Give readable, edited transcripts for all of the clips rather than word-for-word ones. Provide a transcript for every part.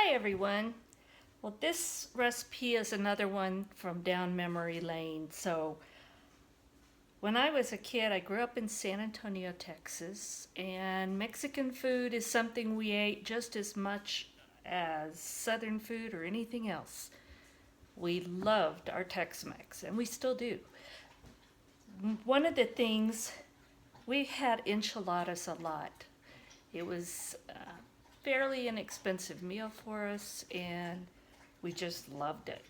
Hi everyone. Well, this recipe is another one from down memory lane. So when I was a kid, I grew up in San Antonio, Texas, and Mexican food is something we ate just as much as Southern food or anything else. We loved our Tex-Mex, and we still do. One of the things, we had enchiladas a lot. It was a fairly inexpensive meal for us, and we just loved it.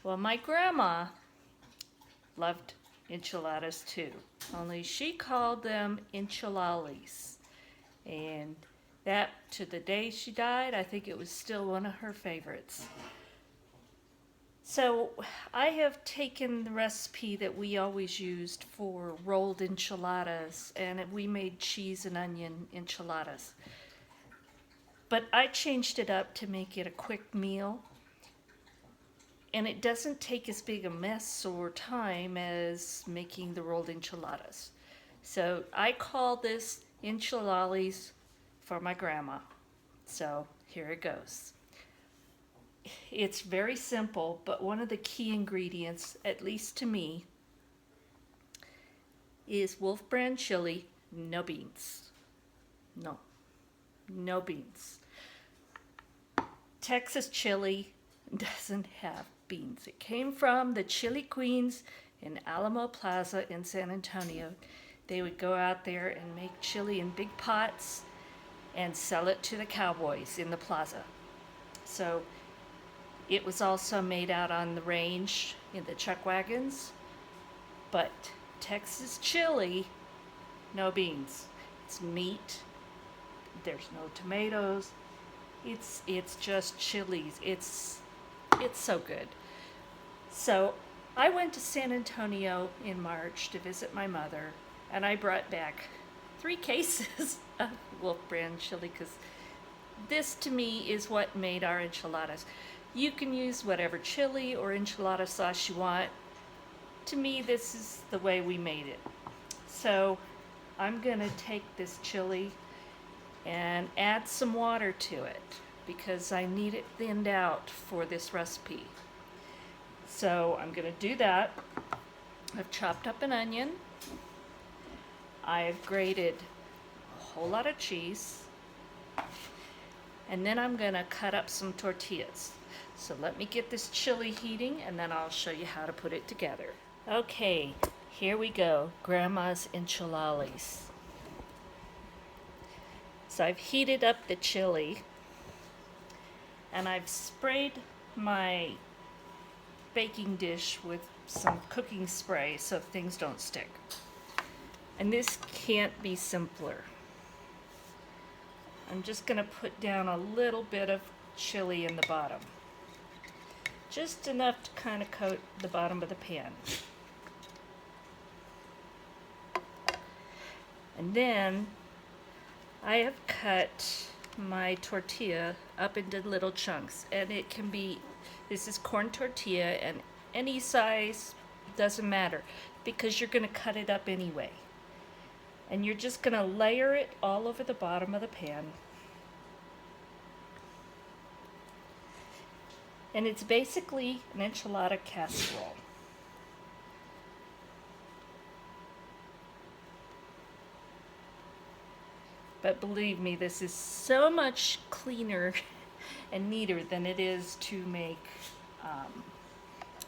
Well, my grandma loved enchiladas too, only she called them enchilalies. And that, to the day she died, I think it was still one of her favorites. So I have taken the recipe that we always used for rolled enchiladas, and we made cheese and onion enchiladas. But I changed it up to make it a quick meal, and it doesn't take as big a mess or time as making the rolled enchiladas. So I call this Enchalalies for my grandma. So here it goes. It's very simple, but one of the key ingredients, at least to me, is Wolf brand chili, no beans. No beans. Texas chili doesn't have beans. It came from the chili queens in Alamo Plaza in San Antonio. They would go out there and make chili in big pots and sell it to the cowboys in the plaza. So it was also made out on the range in the chuck wagons, but Texas chili, no beans. It's meat. There's no tomatoes. It's just chilies. It's so good. So I went to San Antonio in March to visit my mother, and I brought back 3 cases of Wolf brand chili because this to me is what made our enchiladas. You can use whatever chili or enchilada sauce you want. To me, this is the way we made it. So I'm gonna take this chili and add some water to it because I need it thinned out for this recipe. So I'm gonna do that. I've chopped up an onion. I've grated a whole lot of cheese. And then I'm gonna cut up some tortillas. So let me get this chili heating and then I'll show you how to put it together. Okay, here we go, Grandma's enchiladas. So I've heated up the chili and I've sprayed my baking dish with some cooking spray so things don't stick. And this can't be simpler. I'm just gonna put down a little bit of chili in the bottom. Just enough to kind of coat the bottom of the pan. And then I have cut my tortilla up into little chunks, and it can be, this is corn tortilla, and any size doesn't matter because you're going to cut it up anyway. And you're just going to layer it all over the bottom of the pan. And it's basically an enchilada casserole. But believe me, this is so much cleaner and neater than it is to make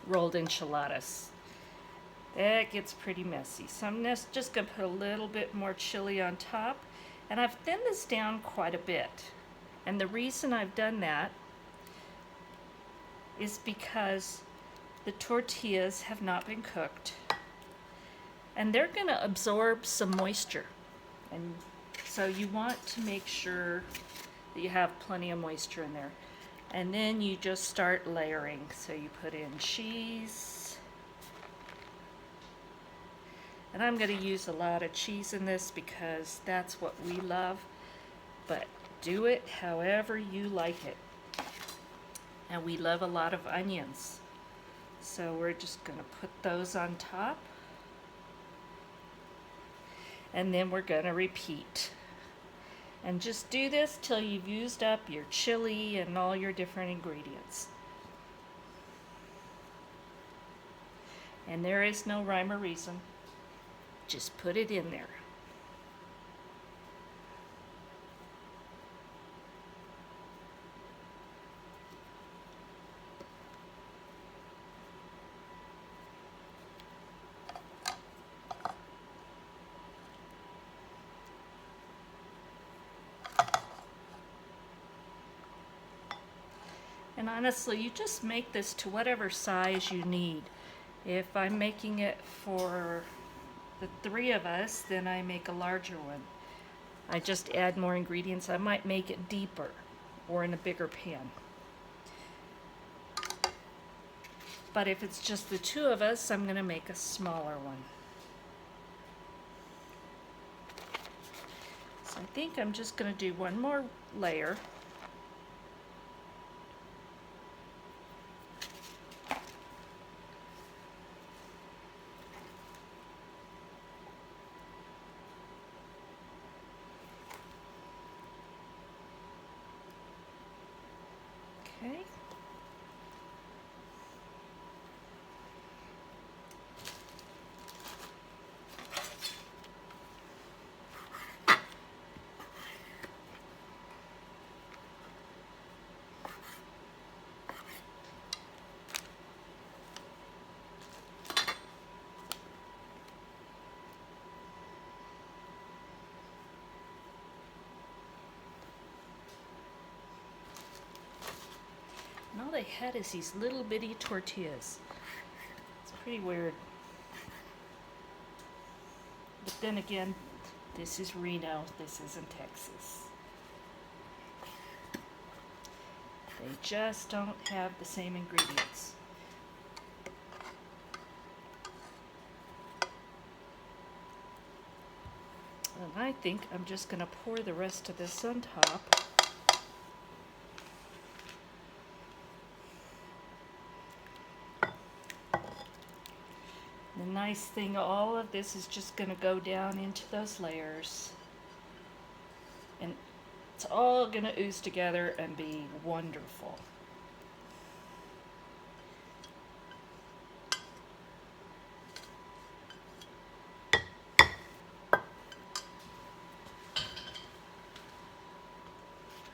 rolled enchiladas. That gets pretty messy. So I'm just going to put a little bit more chili on top. And I've thinned this down quite a bit. And the reason I've done that is because the tortillas have not been cooked. And they're going to absorb some moisture. And so you want to make sure that you have plenty of moisture in there. And then you just start layering. So you put in cheese. And I'm going to use a lot of cheese in this because that's what we love. But do it however you like it. And we love a lot of onions. So we're just going to put those on top. And then we're going to repeat. And just do this till you've used up your chili and all your different ingredients. And there is no rhyme or reason. Just put it in there. And honestly, you just make this to whatever size you need. If I'm making it for the 3 of us, then I make a larger one. I just add more ingredients. I might make it deeper or in a bigger pan. But if it's just the 2 of us, I'm going to make a smaller one. So I think I'm just going to do one more layer. Okay. And all they had is these little bitty tortillas. It's pretty weird. But then again, this is Reno, this isn't Texas. They just don't have the same ingredients. And I think I'm just going to pour the rest of this on top. The nice thing, all of this is just going to go down into those layers. And it's all going to ooze together and be wonderful.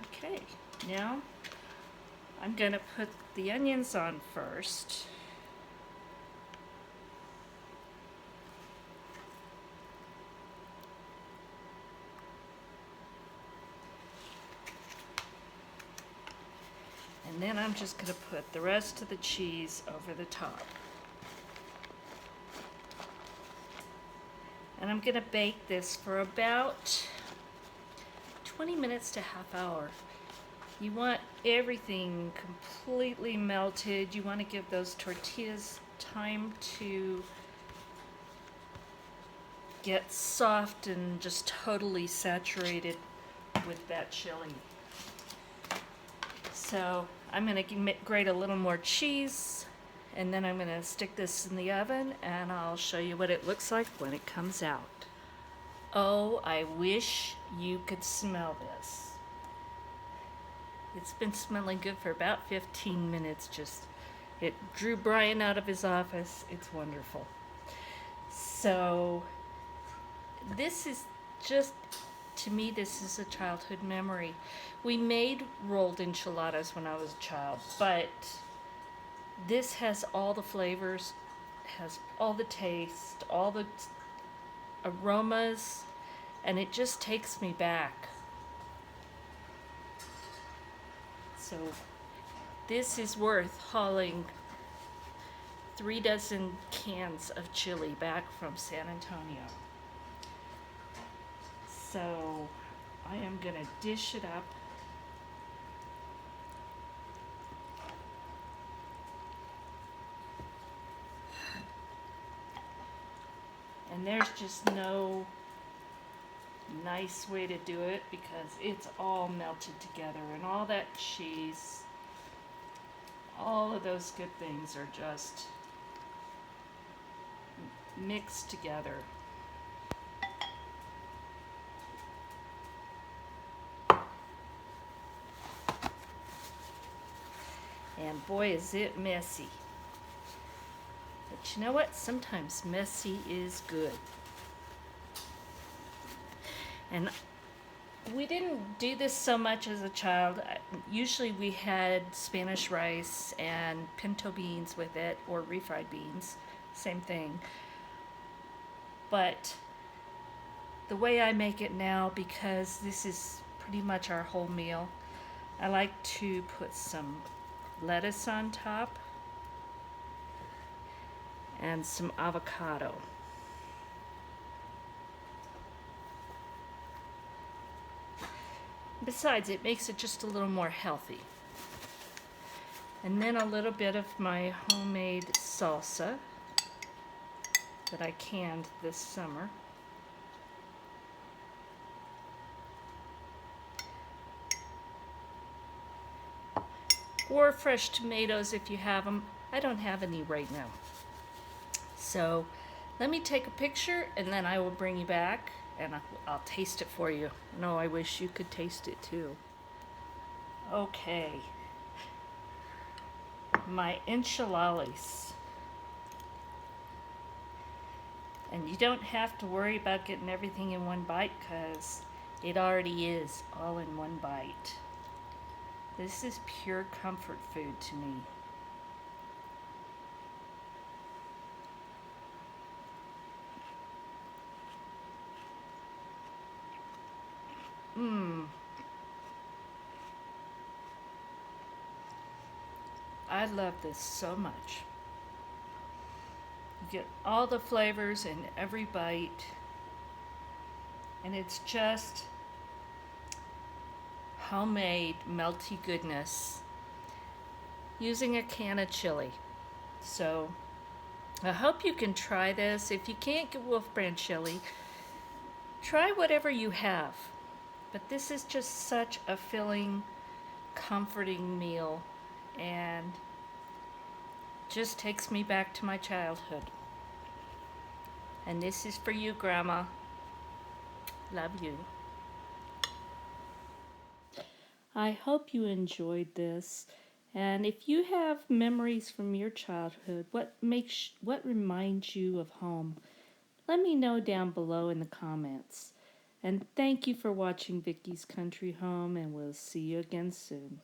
Okay, now I'm going to put the onions on first. And then I'm just going to put the rest of the cheese over the top. And I'm going to bake this for about 20 minutes to half hour. You want everything completely melted. You want to give those tortillas time to get soft and just totally saturated with that chili. So I'm going to grate a little more cheese, and then I'm going to stick this in the oven, and I'll show you what it looks like when it comes out. Oh, I wish you could smell this. It's been smelling good for about 15 minutes. It drew Brian out of his office. It's wonderful. So this is just, to me, this is a childhood memory. We made rolled enchiladas when I was a child, but this has all the flavors, has all the taste, all the aromas, and it just takes me back. So this is worth hauling 3 dozen cans of chili back from San Antonio. So I am going to dish it up. And there's just no nice way to do it because it's all melted together, and all that cheese, all of those good things are just mixed together. And boy, is it messy. But you know what? Sometimes messy is good. And we didn't do this so much as a child. Usually we had Spanish rice and pinto beans with it, or refried beans, same thing. But the way I make it now, because this is pretty much our whole meal, I like to put some lettuce on top and some avocado. Besides, it makes it just a little more healthy. And then a little bit of my homemade salsa that I canned this summer. Or fresh tomatoes if you have them. I don't have any right now. So let me take a picture and then I will bring you back and I'll taste it for you. No, I wish you could taste it too. Okay. My enchiladas. And you don't have to worry about getting everything in one bite because it already is all in one bite. This is pure comfort food to me. I love this so much. You get all the flavors in every bite, and it's just homemade melty goodness using a can of chili. So I hope you can try this. If you can't get Wolf Brand chili, try whatever you have. But this is just such a filling, comforting meal and just takes me back to my childhood. And this is for you, Grandma. Love you. I hope you enjoyed this. And if you have memories from your childhood, what reminds you of home? Let me know down below in the comments. And thank you for watching Vickie's Country Home, and we'll see you again soon.